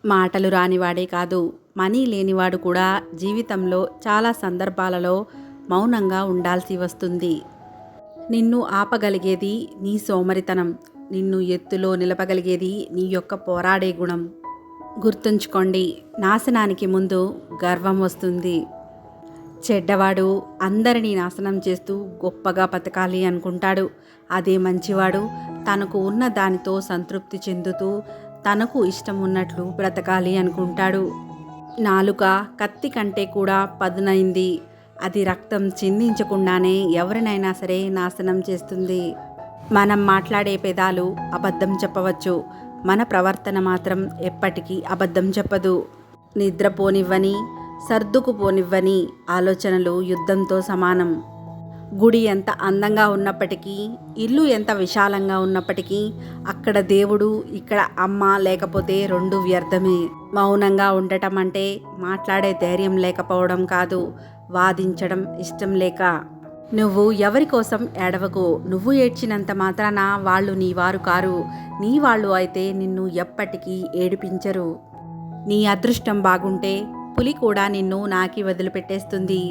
మాటలు రానివాడే కాదు, మనీ లేనివాడు కూడా జీవితంలో చాలా సందర్భాలలో మౌనంగా ఉండాల్సి వస్తుంది. నిన్ను ఆపగలిగేది నీ సోమరితనం, నిన్ను ఎత్తులో నిలపగలిగేది నీ యొక్క పోరాడే గుణం. గుర్తుంచుకోండి, నాశనానికి ముందు గర్వం వస్తుంది. చెడ్డవాడు అందరినీ నాశనం చేస్తూ గొప్పగా బతకాలి అనుకుంటాడు. అదే మంచివాడు తనకు ఉన్న దానితో సంతృప్తి చెందుతూ తనకు ఇష్టం ఉన్నట్లు బ్రతకాలి అనుకుంటాడు. నాలుక కత్తి కంటే కూడా పదునైంది. అది రక్తం చిందించకుండానే ఎవరినైనా సరే నాశనం చేస్తుంది. మనం మాట్లాడే పెదాలు అబద్ధం చెప్పవచ్చు, మన ప్రవర్తన మాత్రం ఎప్పటికీ అబద్ధం చెప్పదు. నిద్రపోనివ్వని, సర్దుకుపోనివ్వని ఆలోచనలు యుద్ధంతో సమానం. గుడి ఎంత అందంగా ఉన్నప్పటికీ, ఇల్లు ఎంత విశాలంగా ఉన్నప్పటికీ, అక్కడ దేవుడు ఇక్కడ అమ్మ లేకపోతే రెండు వ్యర్థమే. మౌనంగా ఉండటం అంటే మాట్లాడే ధైర్యం లేకపోవడం కాదు, వాదించడం ఇష్టం లేక. నువ్వు ఎవరి కోసం ఏడవకు. నువ్వు ఏడ్చినంత మాత్రాన వాళ్ళు నీ వారు కారు. నీ వాళ్ళు అయితే నిన్ను ఎప్పటికీ ఏడిపించరు. నీ అదృష్టం బాగుంటే పులి కూడా నిన్ను నాకి వదిలిపెట్టేస్తుంది.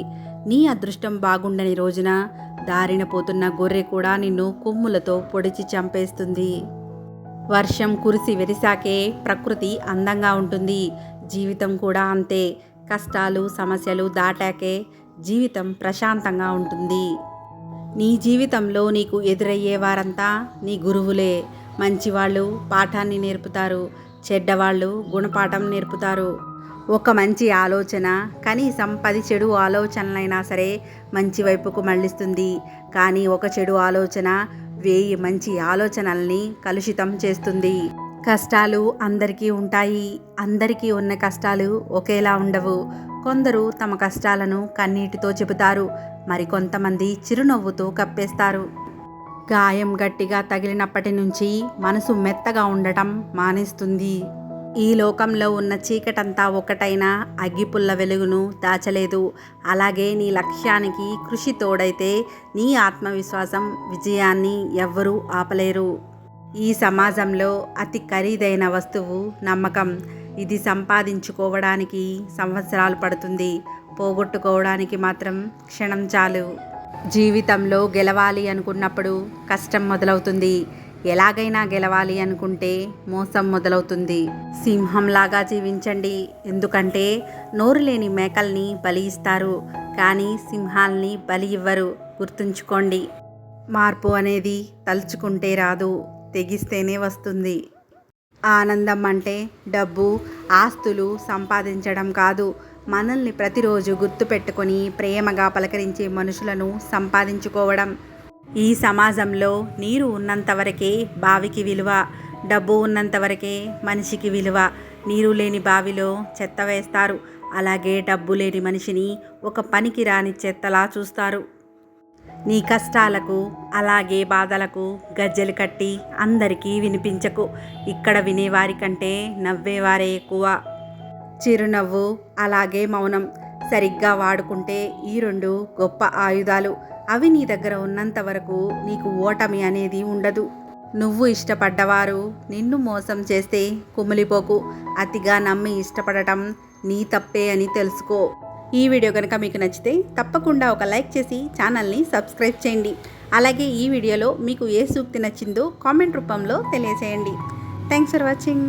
నీ అదృష్టం బాగుండని రోజున దారిన పోతున్న గొర్రె కూడా నిన్ను కొమ్ములతో పొడిచి చంపేస్తుంది. వర్షం కురిసి వెరిసాకే ప్రకృతి అందంగా ఉంటుంది. జీవితం కూడా అంతే. కష్టాలు సమస్యలు దాటాకే జీవితం ప్రశాంతంగా ఉంటుంది. నీ జీవితంలో నీకు ఎదురయ్యే వారంతా నీ గురువులే. మంచివాళ్ళు పాఠాన్ని నేర్పుతారు, చెడ్డవాళ్ళు గుణపాఠం నేర్పుతారు. ఒక మంచి ఆలోచన కనీసం 10 చెడు ఆలోచనలైనా సరే మంచి వైపుకు మళ్ళిస్తుంది. కానీ ఒక చెడు ఆలోచన 1000 మంచి ఆలోచనల్ని కలుషితం చేస్తుంది. కష్టాలు అందరికీ ఉంటాయి. అందరికీ ఉన్న కష్టాలు ఒకేలా ఉండవు. కొందరు తమ కష్టాలను కన్నీటితో చెబుతారు, మరికొంతమంది చిరునవ్వుతో కప్పేస్తారు. గాయం గట్టిగా తగిలినప్పటి నుంచి మనసు మెత్తగా ఉండటం మానేస్తుంది. ఈ లోకంలో ఉన్న చీకటంతా ఒకటైనా అగ్గిపుల్ల వెలుగును దాచలేదు. అలాగే నీ లక్ష్యానికి కృషి తోడైతే నీ ఆత్మవిశ్వాసం విజయాన్ని ఎవ్వరూ ఆపలేరు. ఈ సమాజంలో అతి ఖరీదైన వస్తువు నమ్మకం. ఇది సంపాదించుకోవడానికి సంవత్సరాలు పడుతుంది, పోగొట్టుకోవడానికి మాత్రం క్షణం చాలు. జీవితంలో గెలవాలి అనుకున్నప్పుడు కష్టం మొదలవుతుంది. ఎలాగైనా గెలవాలి అనుకుంటే మోసం మొదలవుతుంది. సింహంలాగా జీవించండి, ఎందుకంటే నోరు లేని మేకల్ని బలి ఇస్తారు, కానీ సింహాల్ని బలి ఇవ్వరు. గుర్తుంచుకోండి, మార్పు అనేది తలుచుకుంటే రాదు, తెగిస్తేనే వస్తుంది. ఆనందం అంటే డబ్బు ఆస్తులు సంపాదించడం కాదు, మనల్ని ప్రతిరోజు గుర్తుపెట్టుకొని ప్రేమగా పలకరించే మనుషులను సంపాదించుకోవడం. ఈ సమాజంలో నీరు ఉన్నంతవరకే బావికి విలువ, డబ్బు ఉన్నంతవరకే మనిషికి విలువ. నీరు లేని బావిలో చెత్త వేస్తారు, అలాగే డబ్బు లేని మనిషిని ఒక పనికి రాని చెత్తలా చూస్తారు. నీ కష్టాలకు అలాగే బాధలకు గజ్జెలు కట్టి అందరికీ వినిపించకు. ఇక్కడ వినేవారి కంటే నవ్వేవారే ఎక్కువ. చిరునవ్వు అలాగే మౌనం సరిగ్గా వాడుకుంటే ఈ రెండు గొప్ప ఆయుధాలు. అవి నీ దగ్గర ఉన్నంత వరకు నీకు ఓటమి అనేది ఉండదు. నువ్వు ఇష్టపడ్డవారు నిన్ను మోసం చేస్తే కుమిలిపోకు. అతిగా నమ్మి ఇష్టపడటం నీ తప్పే అని తెలుసుకో. ఈ వీడియో కనుక మీకు నచ్చితే తప్పకుండా ఒక లైక్ చేసి ఛానల్ని సబ్స్క్రైబ్ చేయండి. అలాగే ఈ వీడియోలో మీకు ఏ సూక్తి నచ్చిందో కామెంట్ రూపంలో తెలియజేయండి. Thanks for watching.